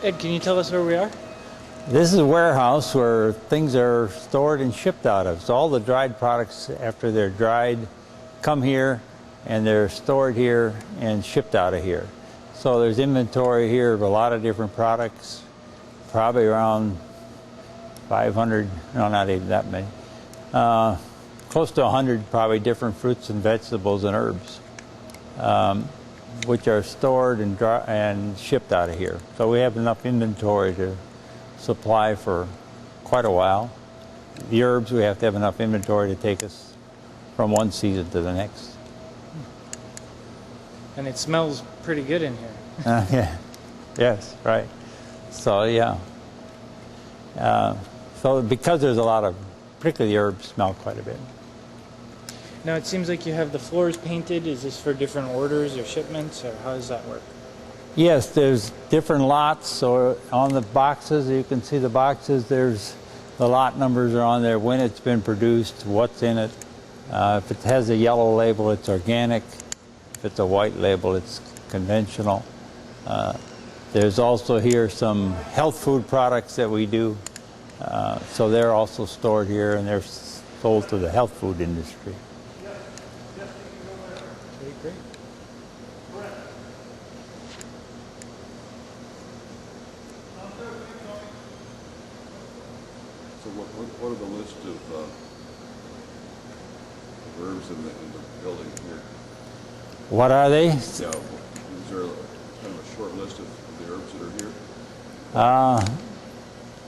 Ed, can you tell us where we are? This is a warehouse where things are stored and shipped out of. So all the dried products, after they're dried, come here and they're stored here and shipped out of here. So there's inventory here of a lot of different products, probably around 500, no, not even that many, close to 100 probably different fruits and vegetables and herbs, which are stored and shipped out of here. So we have enough inventory to supply for quite a while. The herbs, we have to have enough inventory to take us from one season to the next. And it smells pretty good in here. Yeah. Yes, right. So yeah. So because there's a lot of, particularly the herbs smell quite a bit. Now it seems like you have the floors painted. Is this for different orders or shipments, or how does that work? Yes, there's different lots. So on the boxes, you can see the boxes, there's the lot numbers are on there, when it's been produced, what's in it. If it has a yellow label, it's organic. If it's a white label, it's conventional. There's also here some health food products that we do. So they're also stored here and they're sold to the health food industry. Okay, great. So what are the list of herbs in the building here? What are they? Yeah, is there kind of a short list of the herbs that are here?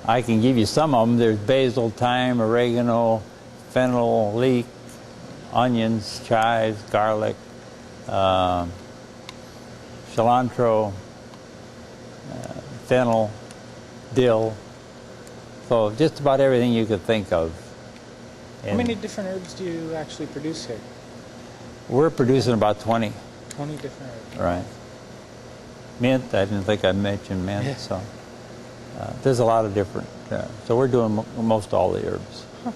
I can give you some of them. There's basil, thyme, oregano, fennel, leek, onions, chives, garlic, cilantro, fennel, dill. So just about everything you could think of. How many different herbs do you actually produce here? We're producing about 20. 20 different herbs. Right. Mint, I didn't think I mentioned mint. Yeah. So there's a lot of different. So we're doing most all the herbs. Huh.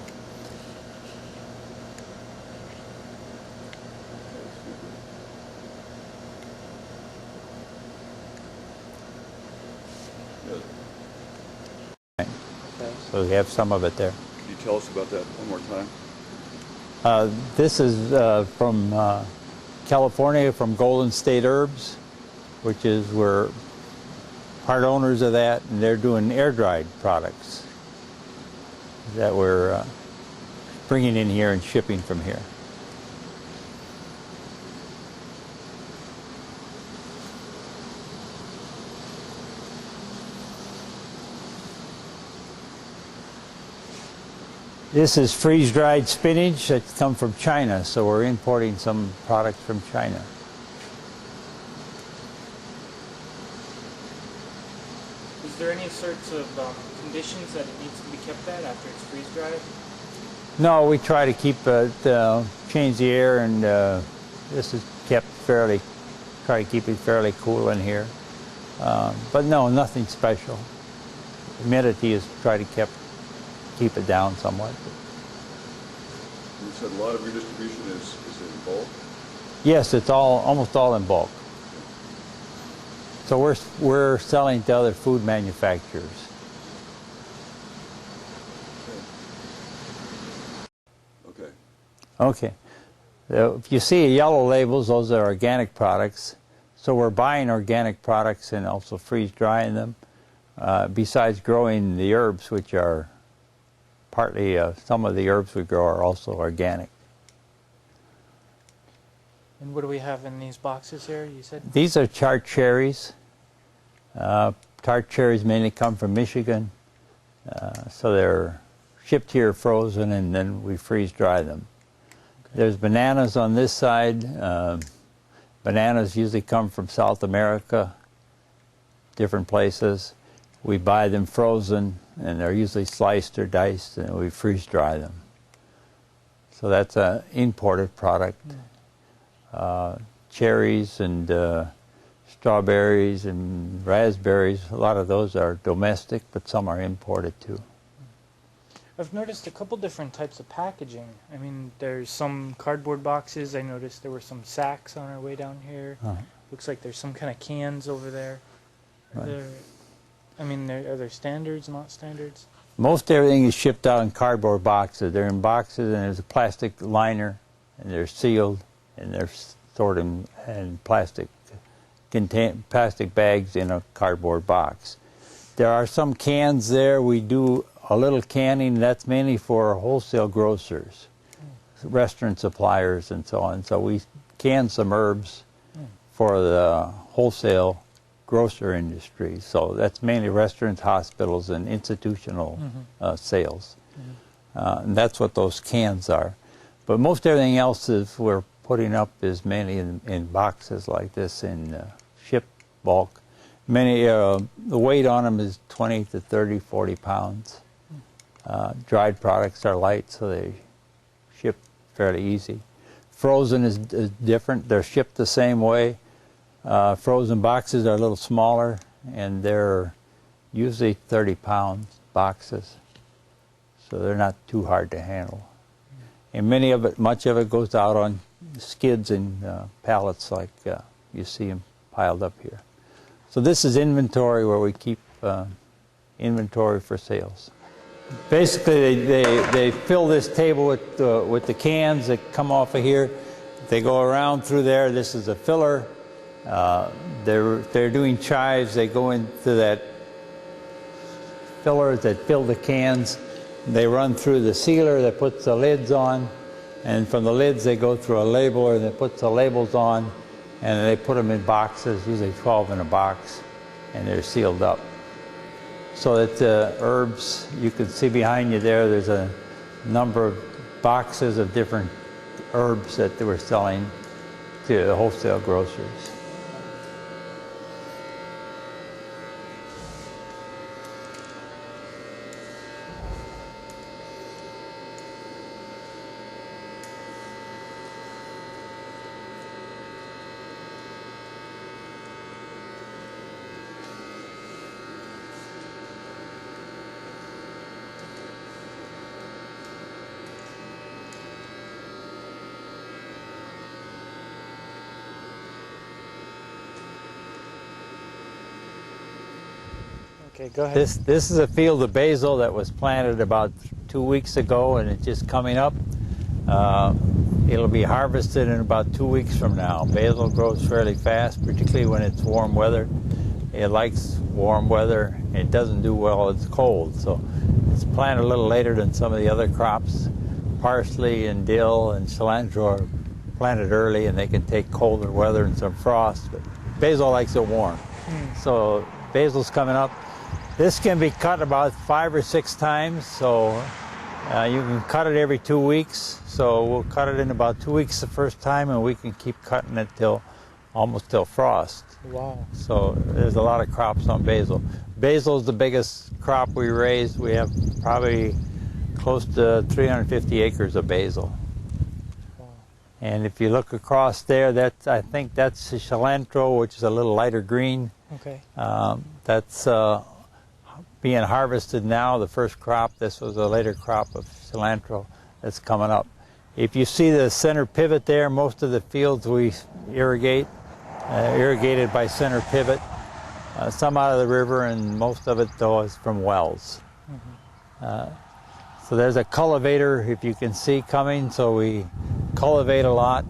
Good. Right. Okay. So we have some of it there. Can you tell us about that one more time? This is from California, from Golden State Herbs, which is we're part owners of that, and they're doing air-dried products that we're bringing in here and shipping from here. This is freeze-dried spinach that's come from China, so we're importing some products from China. Is there any sorts of conditions that it needs to be kept at after it's freeze-dried? No, we try to keep it, change the air, and this is kept try to keep it fairly cool in here. But no, nothing special. Humidity is try to keep it down somewhat. You said a lot of your distribution is in bulk? Yes, it's almost all in bulk. So we're selling to other food manufacturers. Okay. Okay. If you see yellow labels, those are organic products. So we're buying organic products and also freeze drying them. Besides growing the herbs, which are partly some of the herbs we grow are also organic. And what do we have in these boxes here, you said? These are tart cherries. Tart cherries mainly come from Michigan. So they're shipped here frozen and then we freeze dry them. Okay. There's bananas on this side. Bananas usually come from South America, different places. We buy them frozen and they're usually sliced or diced and we freeze dry them. So that's an imported product. Cherries and strawberries and raspberries, a lot of those are domestic, but some are imported too. I've noticed a couple different types of packaging. I mean, there's some cardboard boxes. I noticed there were some sacks on our way down here. Looks like there's some kind of cans over there. Right. I mean, are there standards, not standards? Most everything is shipped out in cardboard boxes. They're in boxes, and there's a plastic liner, and they're sealed, and they're stored in plastic bags in a cardboard box. There are some cans there. We do a little canning. That's mainly for wholesale grocers, restaurant suppliers, and so on. So we can some herbs for the wholesale grocer industry. So that's mainly restaurants, hospitals, and institutional sales. And that's what those cans are. But most everything else is we're putting up is mainly in boxes like this in ship bulk. Many the weight on them is 20 to 30, 40 pounds. Dried products are light, so they ship fairly easy. Frozen is different. They're shipped the same way. Frozen boxes are a little smaller, and they're usually 30-pound boxes, so they're not too hard to handle. And much of it goes out on skids and pallets like you see them piled up here. So this is inventory where we keep inventory for sales. Basically, they fill this table with the cans that come off of here. They go around through there. This is a filler. They're doing chives. They go into that fillers that fill the cans. They run through the sealer that puts the lids on, and from the lids they go through a labeler that puts the labels on, and they put them in boxes, usually 12 in a box, and they're sealed up. So that the herbs, you can see behind you there's a number of boxes of different herbs that they were selling to the wholesale grocers. Okay, go ahead. This is a field of basil that was planted about 2 weeks ago, and it's just coming up. It'll be harvested in about 2 weeks from now. Basil grows fairly fast, particularly when it's warm weather. It likes warm weather. It doesn't do well when it's cold, so it's planted a little later than some of the other crops. Parsley and dill and cilantro are planted early, and they can take colder weather and some frost, but basil likes it warm. So basil's coming up. This can be cut about 5 or 6 times, so you can cut it every 2 weeks. So we'll cut it in about 2 weeks the first time, and we can keep cutting it almost till frost. Wow. So there's a lot of crops on basil. Basil is the biggest crop we raise. We have probably close to 350 acres of basil. Wow. And if you look across there, I think that's the cilantro, which is a little lighter green. Okay. That's being harvested now, the first crop. This was a later crop of cilantro that's coming up. If you see the center pivot there, most of the fields we irrigated by center pivot. Some out of the river, and most of it, though, is from wells. So there's a cultivator, if you can see, coming, so we cultivate a lot,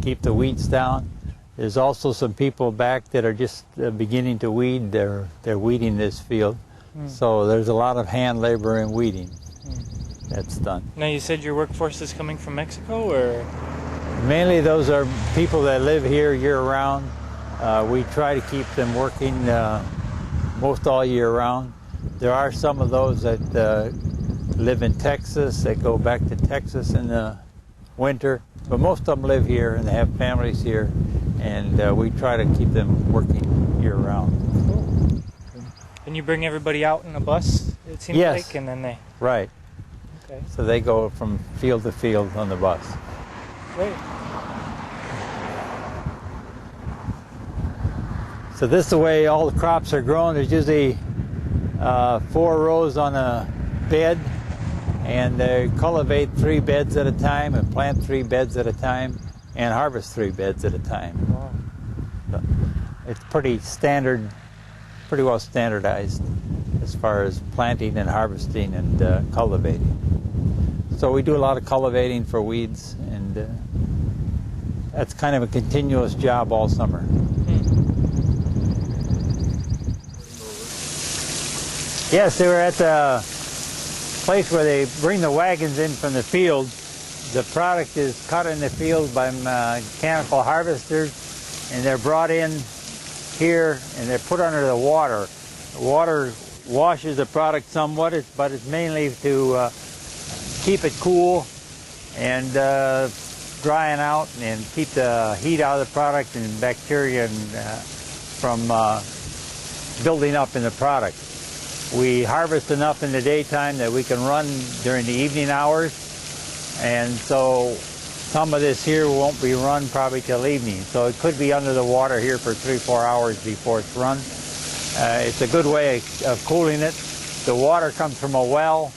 keep the weeds down. There's also some people back that are just beginning to weed. They're weeding this field. So there's a lot of hand labor in weeding that's done. Now, you said your workforce is coming from Mexico, or? Mainly those are people that live here year-round. We try to keep them working most all year round. There are some of those that live in Texas, that go back to Texas in the winter, but most of them live here and they have families here, and we try to keep them working year-round. Cool. And you bring everybody out in a bus, it seems Yes. like, and then they... Right. Okay. So they go from field to field on the bus. Great. So this is the way all the crops are grown. There's usually 4 rows on a bed, and they cultivate 3 beds at a time and plant 3 beds at a time and harvest 3 beds at a time. Wow. So it's pretty standard pretty well standardized as far as planting and harvesting and cultivating. So we do a lot of cultivating for weeds, and that's kind of a continuous job all summer. Yes, they were at the place where they bring the wagons in from the field. The product is cut in the field by mechanical harvesters, and they're brought in here and they're put under the water. The water washes the product somewhat, but it's mainly to keep it cool and drying out and keep the heat out of the product and bacteria from building up in the product. We harvest enough in the daytime that we can run during the evening hours, and so some of this here won't be run probably till evening. So it could be under the water here for 3-4 hours before it's run. It's a good way of cooling it. The water comes from a well.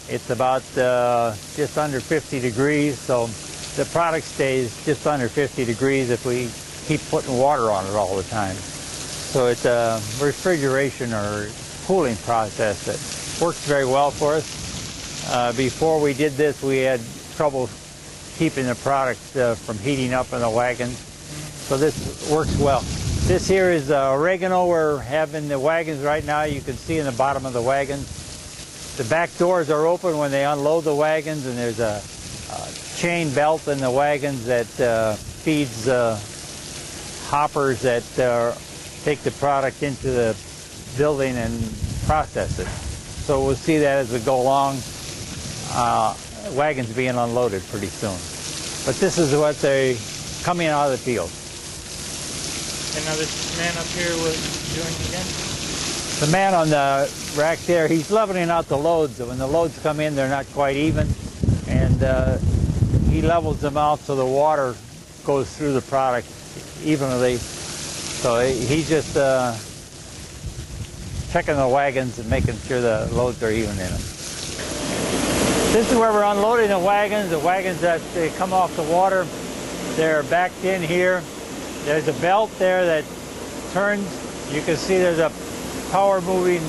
It's about just under 50 degrees, so the product stays just under 50 degrees if we keep putting water on it all the time. So it's a refrigeration or cooling process that works very well for us. Before we did this, we had trouble keeping the product from heating up in the wagons. So this works well. This here is oregano we're having the wagons right now. You can see in the bottom of the wagons. The back doors are open when they unload the wagons, and there's a chain belt in the wagons that feeds hoppers that take the product into the building and process it. So we'll see that as we go along, wagons being unloaded pretty soon. But this is what they're coming out of the field. And now this man up here was doing again? The man on the rack there, he's leveling out the loads. When the loads come in, they're not quite even, and he levels them out so the water goes through the product evenly. So he's just checking the wagons and making sure the loads are even in them. This is where we're unloading the wagons. The wagons that they come off the water, they're backed in here. There's a belt there that turns. You can see there's a power moving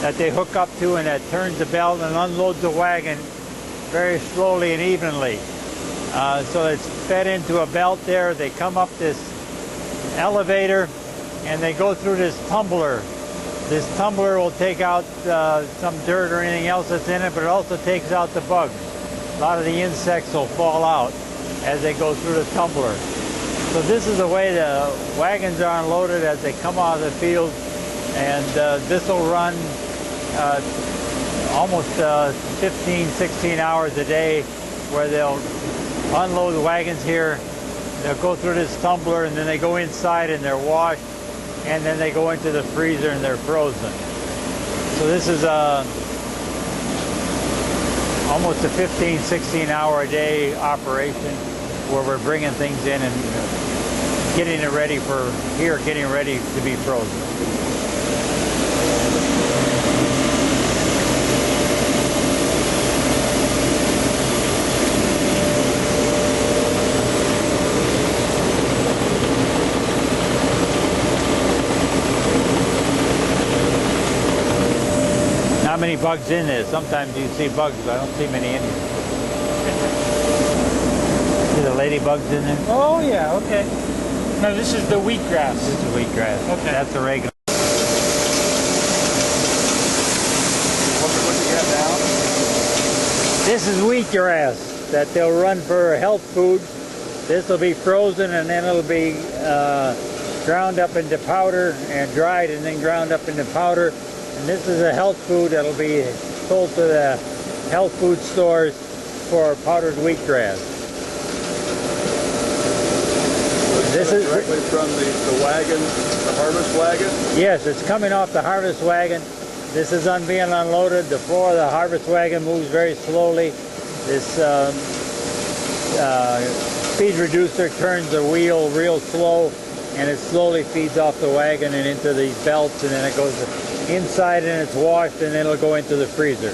that they hook up to, and that turns the belt and unloads the wagon very slowly and evenly. So it's fed into a belt there. They come up this elevator and they go through this tumbler. This tumbler will take out some dirt or anything else that's in it, but it also takes out the bugs. A lot of the insects will fall out as they go through the tumbler. So this is the way the wagons are unloaded as they come out of the field, and this will run almost 15, 16 hours a day, where they'll unload the wagons here. They'll go through this tumbler, and then they go inside and they're washed, and then they go into the freezer and they're frozen. So this is almost a 15, 16 hour a day operation where we're bringing things in and getting it ready for here, getting ready to be frozen. Not many bugs in there. Sometimes you see bugs, but I don't see many in here. See the ladybugs in there? Oh yeah, okay. No, this is the wheatgrass. This is wheatgrass. Okay. That's oregano. What do you got now? This is wheatgrass that they'll run for health food. This will be frozen, and then it'll be ground up into powder and dried, and then ground up into powder. And this is a health food that'll be sold to the health food stores for powdered wheatgrass. This is directly from the wagon, the harvest wagon? Yes, it's coming off the harvest wagon. This is being unloaded. The floor of the harvest wagon moves very slowly. This speed reducer turns the wheel real slow, and it slowly feeds off the wagon and into these belts, and then it goes inside and it's washed, and then it'll go into the freezer.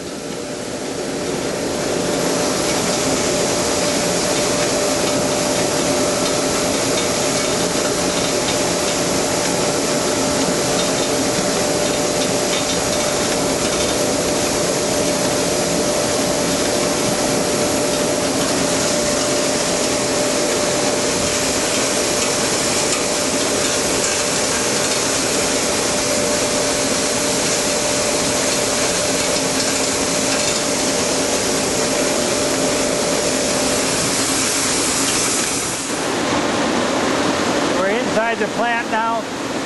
inside the plant now.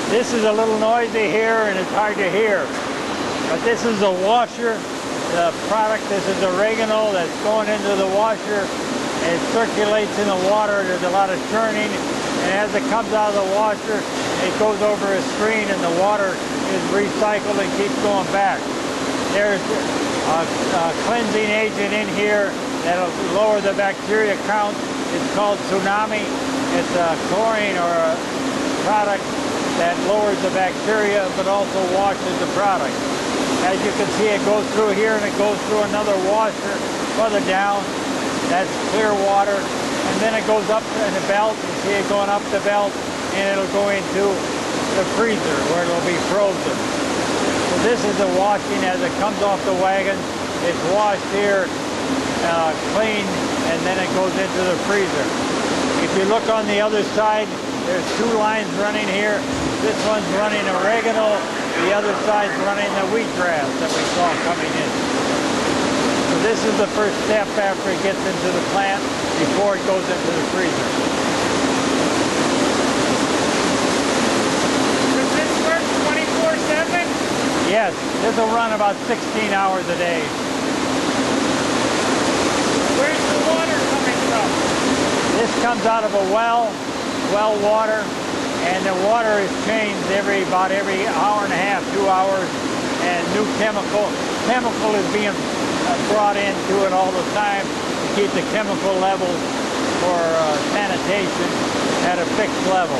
This is a little noisy here and it's hard to hear. But this is the washer, the product. This is oregano that's going into the washer. It circulates in the water. There's a lot of churning. And as it comes out of the washer, it goes over a screen and the water is recycled and keeps going back. There's a cleansing agent in here that'll lower the bacteria count. It's called Tsunami. It's a chlorine or a product that lowers the bacteria but also washes the product. As you can see, it goes through here and it goes through another washer further down. That's clear water. And then it goes up in the belt. You see it going up the belt and it'll go into the freezer where it'll be frozen. So this is the washing as it comes off the wagon. It's washed here, cleaned, and then it goes into the freezer. If you look on the other side, there's two lines running here. This one's running oregano. The other side's running the wheatgrass that we saw coming in. So this is the first step after it gets into the plant before it goes into the freezer. Does this work 24/7? Yes, this will run about 16 hours a day. Where's the water coming from? This comes out of a well water, and the water is changed about every hour and a half, 2 hours, and new chemical is being brought into it all the time to keep the chemical levels for sanitation at a fixed level.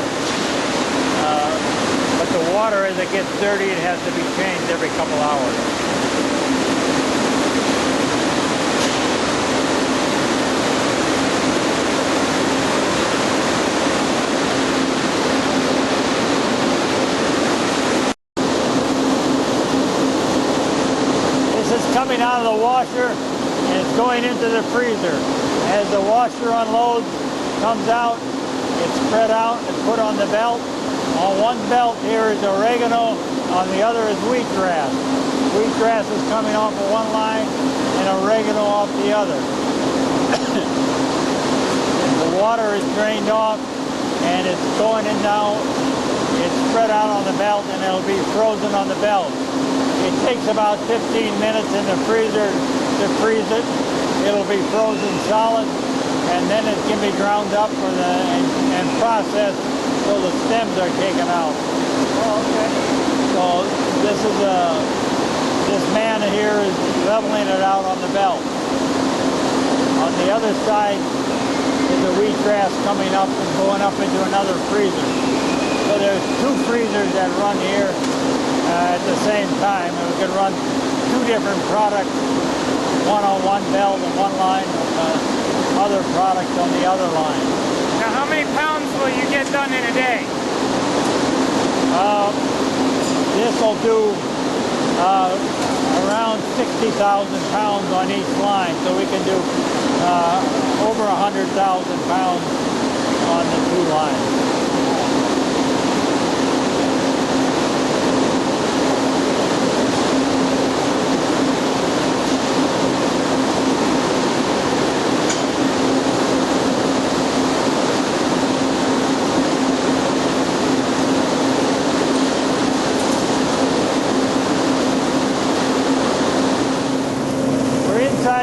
But the water, as it gets dirty, it has to be changed every couple hours. Coming out of the washer and it's going into the freezer. As the washer unloads, comes out, it's spread out and put on the belt. On one belt here is oregano, on the other is wheatgrass. Wheatgrass is coming off of one line and oregano off the other. The water is drained off and it's going in now. It's spread out on the belt and it'll be frozen on the belt. It takes about 15 minutes in the freezer to freeze it. It'll be frozen solid, and then it can be ground up and processed so the stems are taken out. Oh, okay. So this man here is leveling it out on the belt. On the other side is the wheatgrass coming up and going up into another freezer. So there's two freezers that run here at the same time, and we can run two different products, one on one belt and one line, and other product on the other line. Now, how many pounds will you get done in a day? This will do around 60,000 pounds on each line, so we can do over 100,000 pounds on the two lines.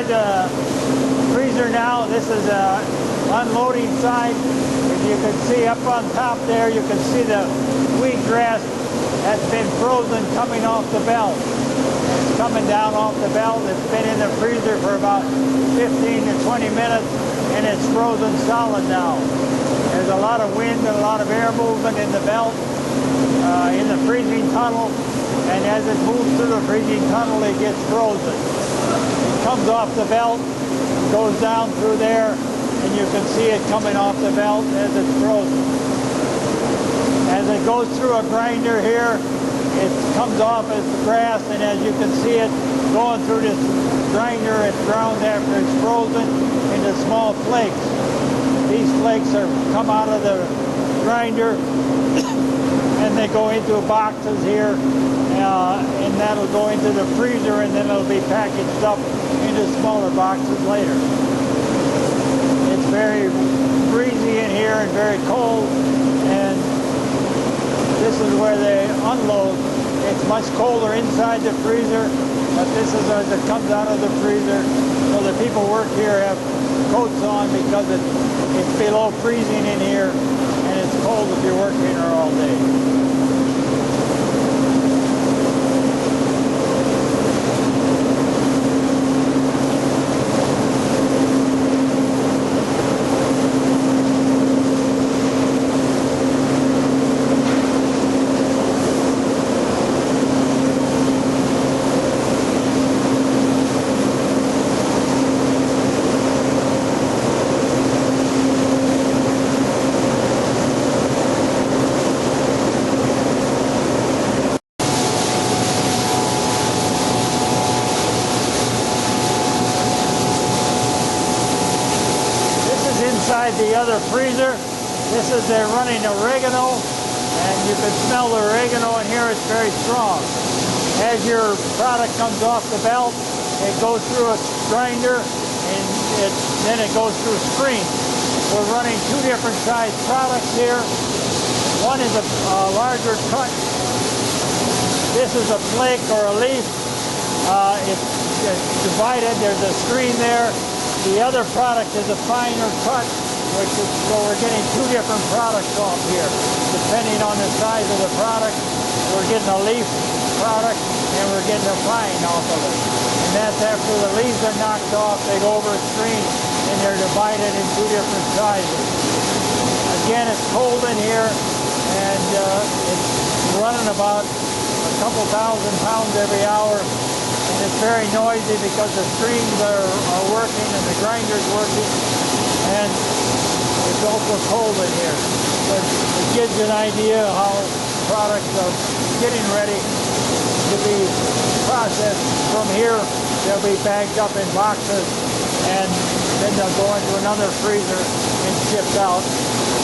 The freezer now. This is the unloading side. If you can see up on top there, you can see the wheatgrass that's been frozen coming off the belt. It's coming down off the belt. It's been in the freezer for about 15 to 20 minutes and it's frozen solid now. There's a lot of wind and a lot of air movement in the belt, in the freezing tunnel, and as it moves through the freezing tunnel it gets frozen. Comes off the belt, goes down through there, and you can see it coming off the belt as it's frozen. As it goes through a grinder here, it comes off as grass, and as you can see it going through this grinder, it's ground after it's frozen into small flakes. These flakes come out of the grinder, and they go into boxes here, and that'll go into the freezer, and then it'll be packaged up into smaller boxes later. It's very breezy in here and very cold, and This is where they unload. It's much colder inside the freezer, but this is as it comes out of the freezer. So the people work here have coats on because it's below freezing in here, and it's cold if you're working here all day. Inside the other freezer, this is they're running oregano, and you can smell the oregano in here. It's very strong. As your product comes off the belt, it goes through a grinder, and then it goes through a screen. We're running two different size products here. One is a larger cut. This is a flake or a leaf. It's divided. There's a screen there. The other product is a finer cut, so we're getting two different products off here. Depending on the size of the product, we're getting a leaf product and we're getting a fine off of it. And that's after the leaves are knocked off, they go over a screen and they're divided in two different sizes. Again, it's cold in here, and it's running about a couple thousand pounds every hour. And it's very noisy because the screens are working and the grinder's working, and it's also cold in here. But it gives you an idea how products are getting ready to be processed. From here, they'll be bagged up in boxes, and then they'll go into another freezer and shipped out.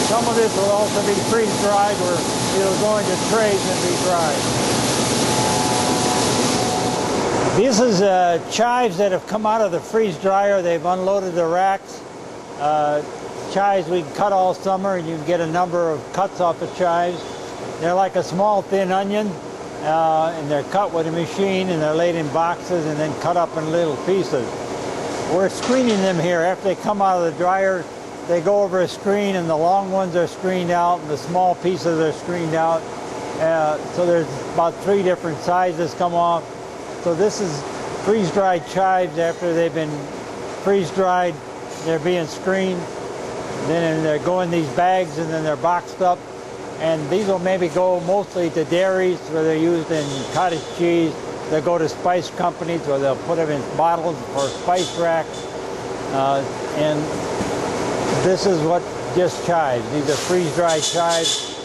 Some of this will also be freeze-dried, or it'll go into trays and be dried. This is chives that have come out of the freeze dryer. They've unloaded the racks. Chives we can cut all summer, and you can get a number of cuts off of chives. They're like a small thin onion, and they're cut with a machine, and they're laid in boxes and then cut up in little pieces. We're screening them here. After they come out of the dryer, they go over a screen, and the long ones are screened out and the small pieces are screened out. So there's about 3 different sizes come off. So this is freeze-dried chives. After they've been freeze-dried, they're being screened. Then they go in these bags, and then they're boxed up. And these will maybe go mostly to dairies where they're used in cottage cheese. They'll go to spice companies where they'll put them in bottles for spice racks. And this is what just chives. These are freeze-dried chives,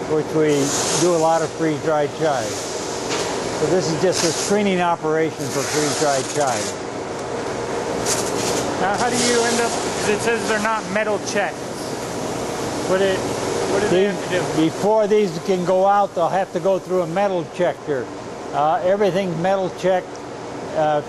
which we do a lot of freeze-dried chives. So this is just a screening operation for freeze-dried chives. Now, how do you end up? It says they're not metal checked. What do they have to do? Before these can go out, they'll have to go through a metal checker. Everything's metal checked.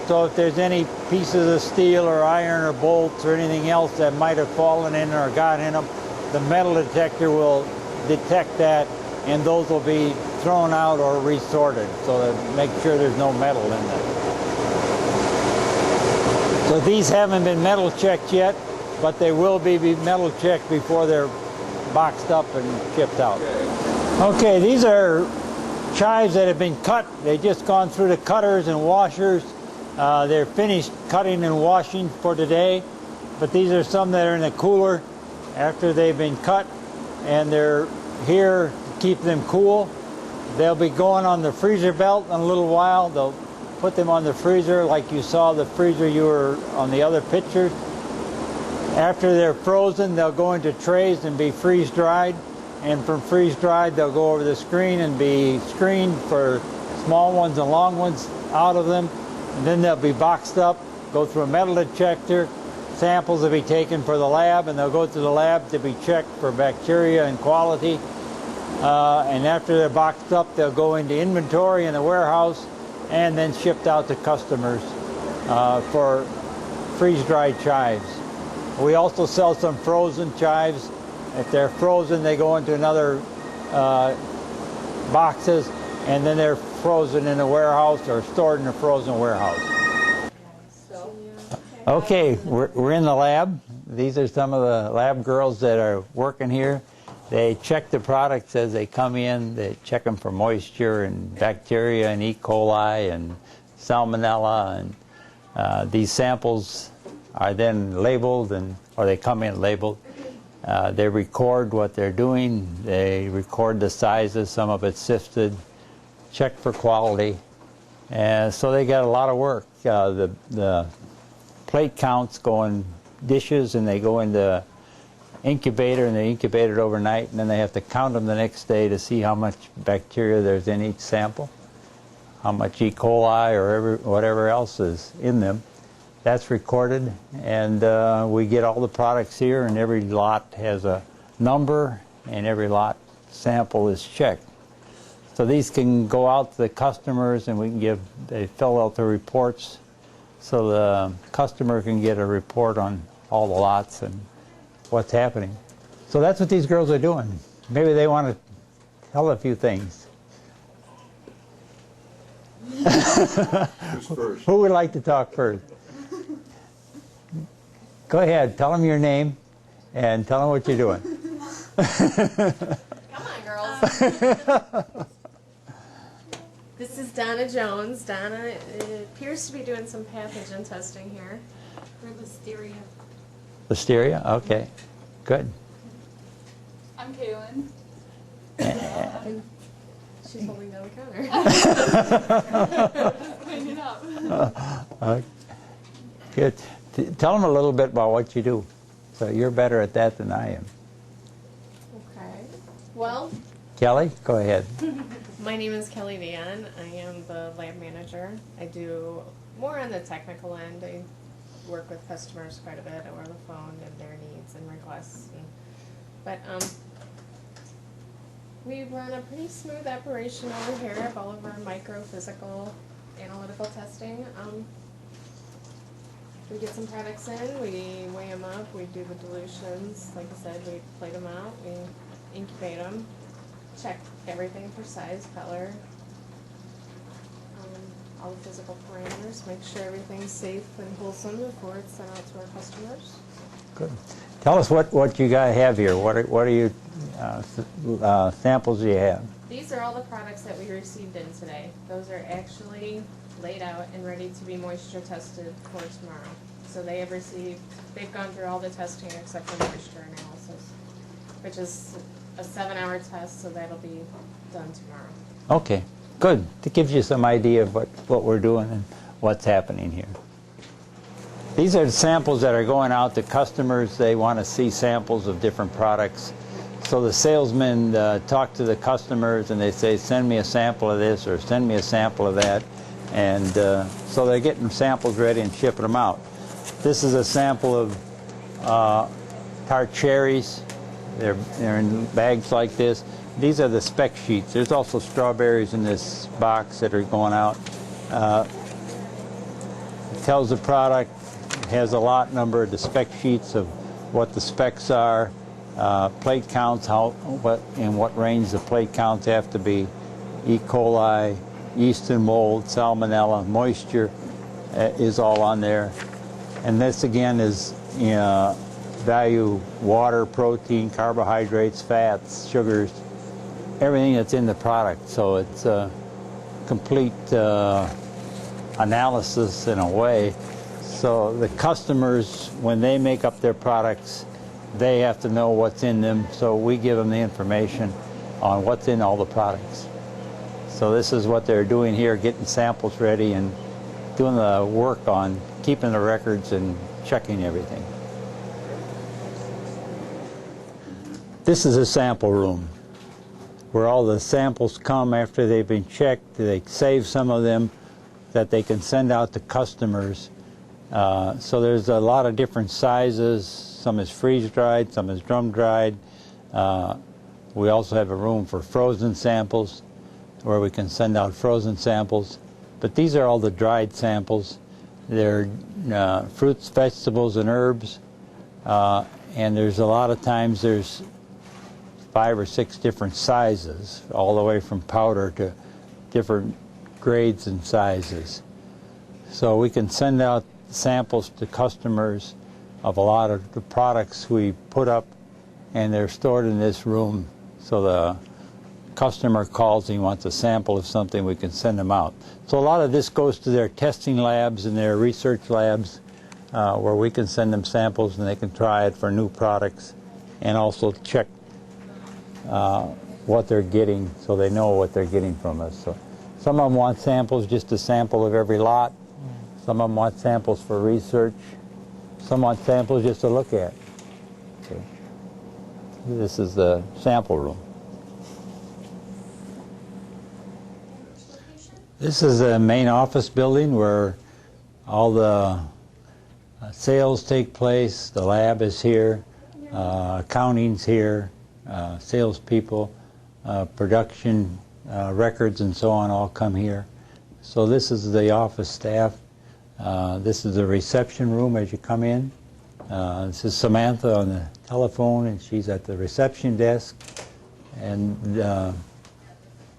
So if there's any pieces of steel or iron or bolts or anything else that might have fallen in or got in them, the metal detector will detect that, and those will be thrown out or resorted, so to make sure there's no metal in them. So these haven't been metal checked yet, but they will be metal checked before they're boxed up and shipped out. Okay, these are chives that have been cut. They've just gone through the cutters and washers. They're finished cutting and washing for today, but these are some that are in the cooler after they've been cut, and they're here to keep them cool. They'll be going on the freezer belt in a little while. They'll put them on the freezer like you saw the freezer you were on the other picture. After they're frozen, they'll go into trays and be freeze-dried. And from freeze-dried, they'll go over the screen and be screened for small ones and long ones out of them. And then they'll be boxed up, go through a metal detector. Samples will be taken for the lab, and they'll go to the lab to be checked for bacteria and quality. And after they're boxed up, they'll go into inventory in the warehouse and then shipped out to customers for freeze-dried chives. We also sell some frozen chives. If they're frozen, they go into another boxes, and then they're frozen in a warehouse or stored in a frozen warehouse. Okay, we're in the lab. These are some of the lab girls that are working here. They check the products as they come in. They check them for moisture and bacteria and E. coli and salmonella. And these samples are then labeled, or they come in labeled. They record what they're doing. They record the sizes. Some of it's sifted, check for quality. And so they got a lot of work. The plate counts go in dishes, and they go into incubator, and they're incubated overnight, and then they have to count them the next day to see how much bacteria there's in each sample, how much E. coli or whatever else is in them. That's recorded, and we get all the products here, and every lot has a number, and every lot sample is checked. So these can go out to the customers, and they fill out the reports, so the customer can get a report on all the lots and what's happening. So that's what these girls are doing. Maybe they want to tell a few things. Who's first? Who would like to talk first? Go ahead, tell them your name and tell them what you're doing. Come on, girls. This is Donna Jones. Donna appears to be doing some pathogen testing here. For listeria. Listeria? Okay, good. I'm Kaylin. She's holding down the counter. Cleaning up. Good. Tell them a little bit about what you do. So you're better at that than I am. Okay. Well, Kelly, go ahead. my name is Kelly Van. I am the lab manager. I do more on the technical end. I work with customers quite a bit over the phone and their needs and requests. But we run a pretty smooth operation over here of all of our micro, physical, analytical testing. We get some products in, we weigh them up, we do the dilutions. Like I said, we plate them out, we incubate them, check everything for size, color, all the physical parameters, make sure everything's safe and wholesome before it's sent out to our customers. Good. Tell us what you got have here. What are your samples you have? These are all the products that we received in today. Those are actually laid out and ready to be moisture tested for tomorrow. So they've gone through all the testing except for moisture analysis, which is a 7-hour test, so that'll be done tomorrow. Okay, good. That gives you some idea of what we're doing and what's happening here. These are the samples that are going out to customers. They want to see samples of different products. So the salesmen talk to the customers and they say, send me a sample of this or send me a sample of that. And so they're getting samples ready and shipping them out. This is a sample of tart cherries. They're in bags like this. These are the spec sheets. There's also strawberries in this box that are going out. It tells the product, has a lot number of the spec sheets of what the specs are, plate counts, in what range the plate counts have to be, E. coli, yeast and mold, salmonella, moisture is all on there. And this again is value water, protein, carbohydrates, fats, sugars, everything that's in the product. So it's a complete analysis in a way. So the customers, when they make up their products, they have to know what's in them. So we give them the information on what's in all the products. So this is what they're doing here, getting samples ready and doing the work on keeping the records and checking everything. This is a sample room where all the samples come after they've been checked. They save some of them that they can send out to customers. So there's a lot of different sizes. Some is freeze-dried, some is drum-dried. We also have a room for frozen samples where we can send out frozen samples. But these are all the dried samples. They're fruits, vegetables, and herbs. And there's a lot of times there's 5 or 6 different sizes, all the way from powder to different grades and sizes. So we can send out samples to customers of a lot of the products we put up, and they're stored in this room. So the customer calls and he wants a sample of something, we can send them out. So a lot of this goes to their testing labs and their research labs, where we can send them samples and they can try it for new products and also check what they're getting, so they know what they're getting from us. So some of them want samples, just a sample of every lot. Some of them want samples for research. Some want samples just to look at. Okay. This is the sample room. This is the main office building where all the sales take place. The lab is here, accounting's here, salespeople, production, records and so on all come here. So this is the office staff. This is the reception room as you come in. This is Samantha on the telephone, and she's at the reception desk. And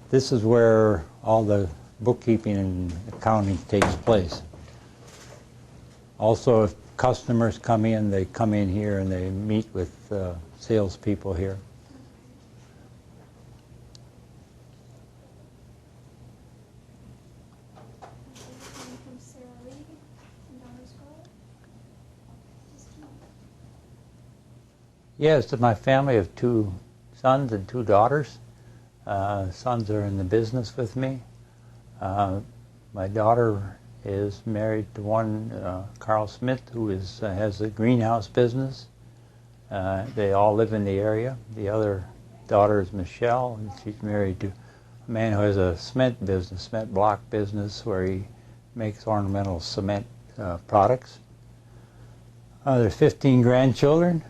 this is where all the bookkeeping and accounting takes place. Also, if customers come in, they come in here and they meet with salespeople here. Yes, my family of 2 sons and 2 daughters. Sons are in the business with me. My daughter is married to one, Carl Smith, who has a greenhouse business. They all live in the area. The other daughter is Michelle, and she's married to a man who has a cement business, cement block business, where he makes ornamental cement products. There's 15 grandchildren.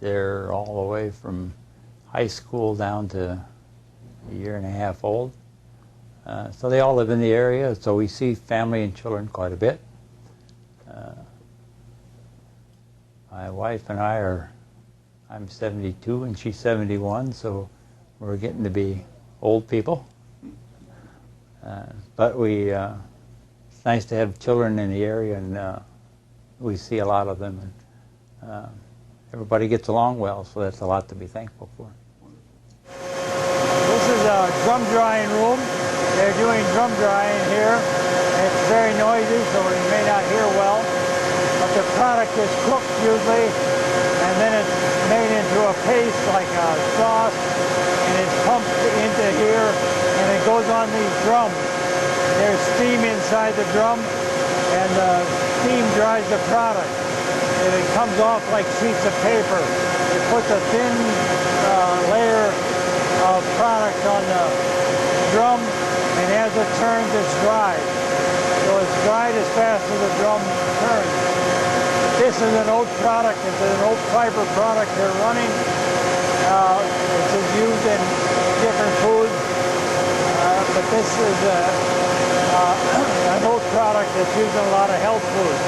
They're all the way from high school down to a year and a half old. So they all live in the area, so we see family and children quite a bit. My wife and I'm 72 and she's 71, so we're getting to be old people. But it's nice to have children in the area, and we see a lot of them. And, everybody gets along well, so that's a lot to be thankful for. This is a drum drying room. They're doing drum drying here. It's very noisy, so you may not hear well. But the product is cooked usually, and then it's made into a paste like a sauce, and it's pumped into here, and it goes on these drums. There's steam inside the drum, and the steam dries the product. And it comes off like sheets of paper. It puts a thin layer of product on the drum, and as it turns, it's dried. So it's dried as fast as the drum turns. This is an oat product. It's an oat fiber product they're running. It's used in different foods, but this is an oat product that's used in a lot of health foods.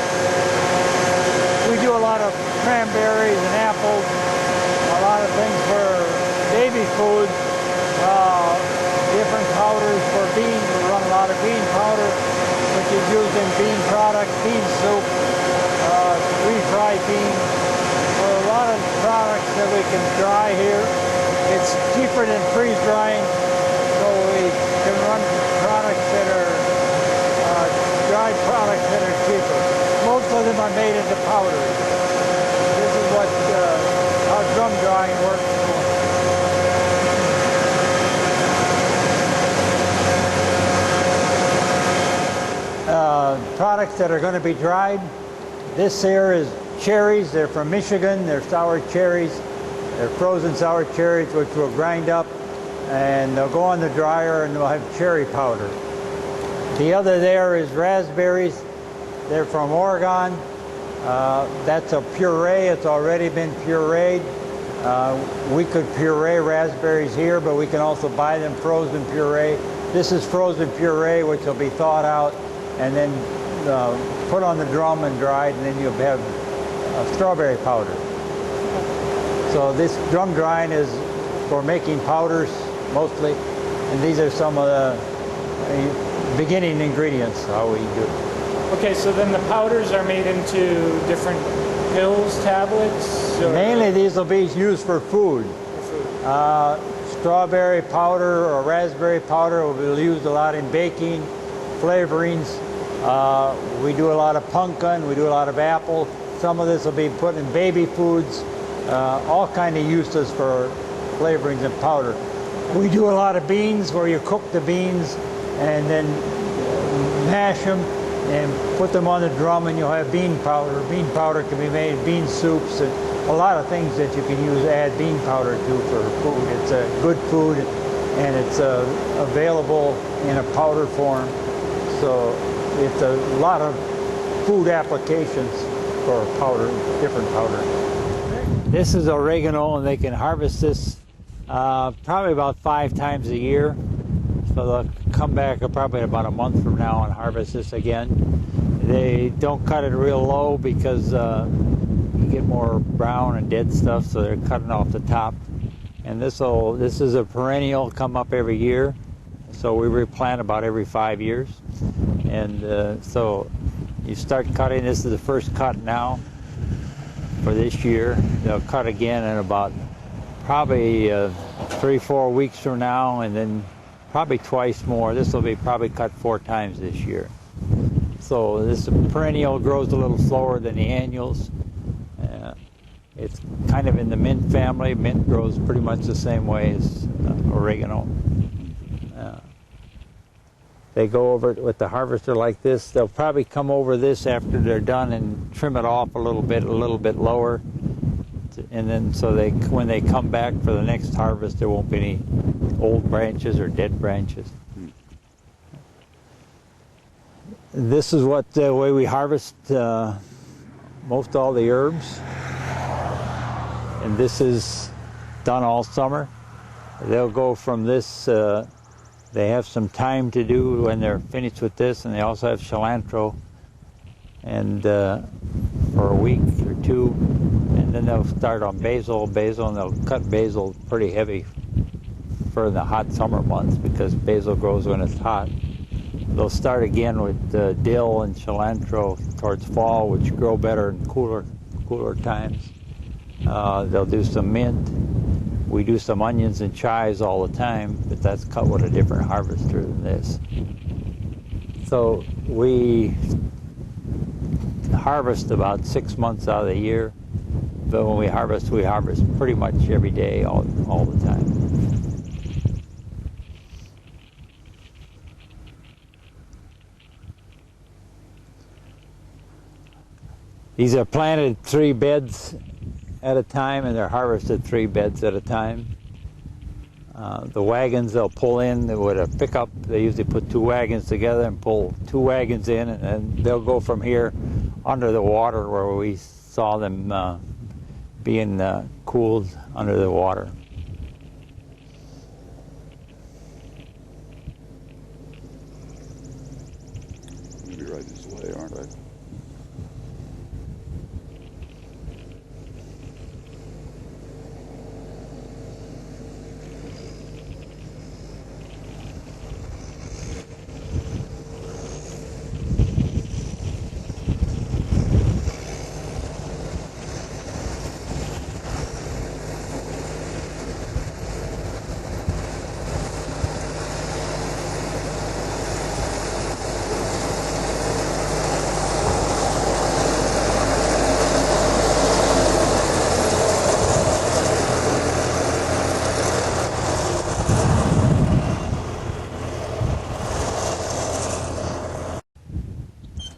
We do a lot of cranberries and apples, a lot of things for baby food, different powders for beans. We run a lot of bean powder, which is used in bean products, bean soup, refried beans. So a lot of products that we can dry here. It's cheaper than freeze drying, so we can run products that are dried products that are cheaper. Most of them are made into powder. This is what how drum drying works. Products that are going to be dried. This here is cherries. They're from Michigan. They're sour cherries. They're frozen sour cherries, which we'll grind up, and they'll go on the dryer, and we'll have cherry powder. The other there is raspberries. They're from Oregon. That's a puree. It's already been pureed. We could puree raspberries here, but we can also buy them frozen puree. This is frozen puree, which will be thawed out and then put on the drum and dried, and then you'll have strawberry powder. So this drum drying is for making powders mostly. And these are some of the beginning ingredients, how we do it. Okay, so then the powders are made into different pills, tablets? Or Mainly these will be used for food. Strawberry powder or raspberry powder will be used a lot in baking, flavorings. We do a lot of pumpkin, we do a lot of apple. Some of this will be put in baby foods, all kind of uses for flavorings and powder. We do a lot of beans where you cook the beans and then mash them and put them on the drum and you'll have bean powder. Bean powder can be made in bean soups and a lot of things that you can use, add bean powder to for food. It's a good food and it's available in a powder form. So it's a lot of food applications for powder, different powder. This is oregano and they can harvest this probably about 5 times a year. So they'll come back probably about a month from now and harvest this again. They don't cut it real low because you get more brown and dead stuff, so they're cutting off the top. And this is a perennial, come up every year. So we replant about every 5 years. And so you start cutting, this is the first cut now for this year. They'll cut again in about probably 3-4 weeks from now, and then probably twice more. This will be probably cut 4 times this year. So this perennial grows a little slower than the annuals. It's kind of in the mint family. Mint grows pretty much the same way as oregano. They go over it with the harvester like this. They'll probably come over this after they're done and trim it off a little bit lower. And then so when they come back for the next harvest, there won't be any old branches or dead branches. This is what the way we harvest most all the herbs. And this is done all summer. They'll go from this, they have some time to do when they're finished with this, and they also have cilantro and for a week or 2. And then they'll start on basil, and they'll cut basil pretty heavy for the hot summer months because basil grows when it's hot. They'll start again with dill and cilantro towards fall, which grow better in cooler times. They'll do some mint. We do some onions and chives all the time, but that's cut with a different harvester than this. So we harvest about 6 months out of the year, but when we harvest pretty much every day, all the time. These are planted 3 beds at a time, and they're harvested 3 beds at a time. The wagons they'll pull in with a pickup. They usually put 2 wagons together and pull 2 wagons in, and then they'll go from here under the water where we saw them being cooled under the water. I'm going to be right this way, aren't I?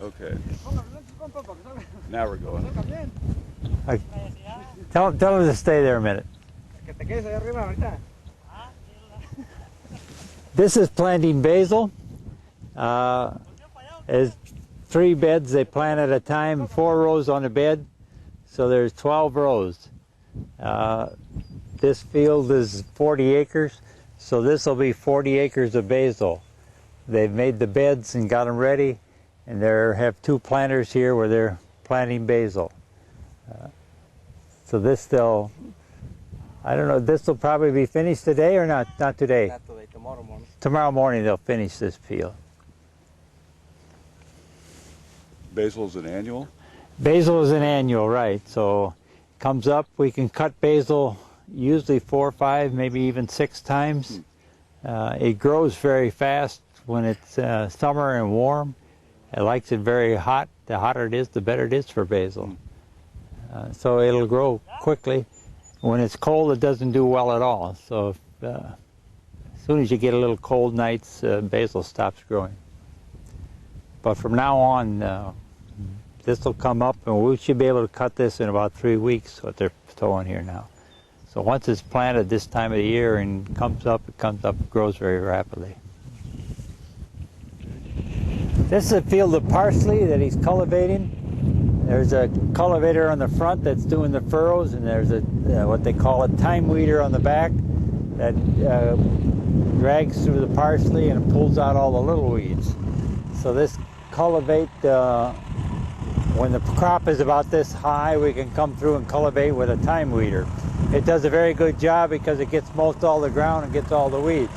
Okay. Now we're going. Tell them to stay there a minute. This is planting basil. There's 3 beds they plant at a time, 4 rows on a bed, so there's 12 rows. This field is 40 acres, so this will be 40 acres of basil. They've made the beds and got them ready, and they have 2 planters here where they're planting basil. So this they'll I don't know, this will probably be finished today or not? Not today. Not today, tomorrow morning. Tomorrow morning they'll finish this field. Basil's an annual? Basil is an annual, right? So comes up, we can cut basil usually 4 or 5, maybe even 6 times. It grows very fast when it's summer and warm. It likes it very hot. The hotter it is, the better it is for basil. So it'll grow quickly. When it's cold, it doesn't do well at all. So as soon as you get a little cold nights, basil stops growing. But from now on, this will come up, and we should be able to cut this in about 3 weeks, what they're throwing here now. So once it's planted this time of the year and it comes up, it grows very rapidly. This is a field of parsley that he's cultivating. There's a cultivator on the front that's doing the furrows, and there's a what they call a time weeder on the back that drags through the parsley and pulls out all the little weeds. So this cultivate, when the crop is about this high, we can come through and cultivate with a time weeder. It does a very good job because it gets most all the ground and gets all the weeds.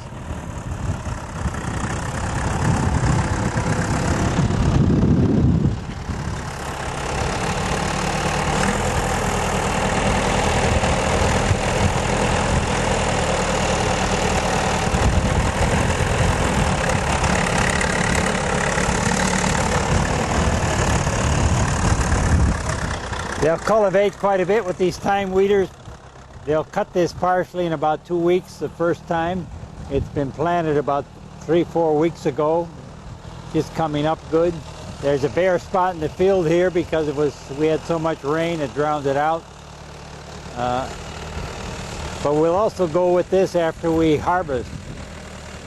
They'll cultivate quite a bit with these time weeders. They'll cut this parsley in about 2 weeks the first time. It's been planted about 3 or 4 weeks ago, just coming up good. There's a bare spot in the field here because we had so much rain it drowned it out. But we'll also go with this after we harvest.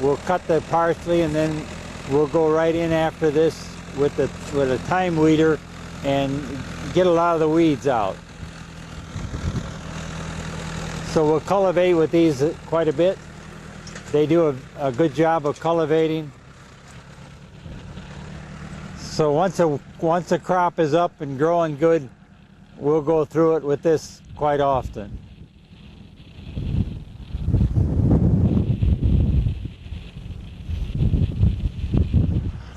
We'll cut the parsley and then we'll go right in after this with a time weeder and get a lot of the weeds out. So we'll cultivate with these quite a bit. They do a good job of cultivating. So once a crop is up and growing good, we'll go through it with this quite often.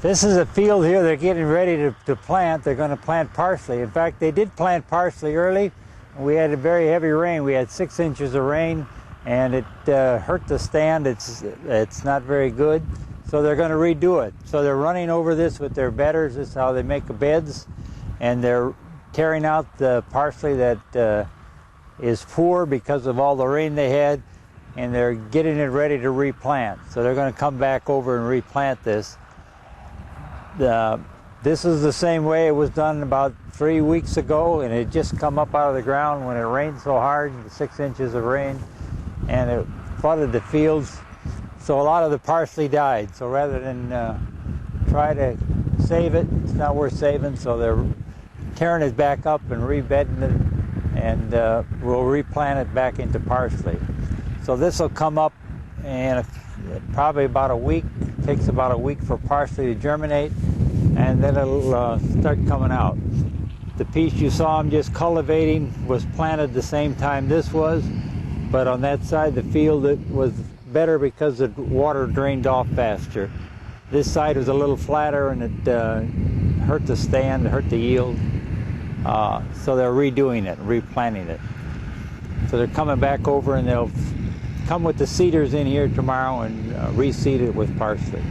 This is a field here they're getting ready to plant. They're going to plant parsley. In fact, they did plant parsley early. We had a very heavy rain. We had 6 inches of rain, and it hurt the stand. It's not very good. So they're going to redo it. So they're running over this with their bedders. This is how they make the beds. And they're tearing out the parsley that is poor because of all the rain they had, and they're getting it ready to replant. So they're going to come back over and replant this. This is the same way it was done about 3 weeks ago, and it just come up out of the ground when it rained so hard, 6 inches of rain, and it flooded the fields. So a lot of the parsley died. So rather than try to save it, it's not worth saving. So they're tearing it back up and rebedding it, and we'll replant it back into parsley. So this will come up in probably about a week. It takes about a week for parsley to germinate, and then it'll start coming out. The piece you saw him just cultivating was planted the same time this was, but on that side the field it was better because the water drained off faster. This side was a little flatter, and it hurt the stand, hurt the yield. So they're redoing it, replanting it. So they're coming back over, and they'll come with the seeders in here tomorrow and reseed it with parsley.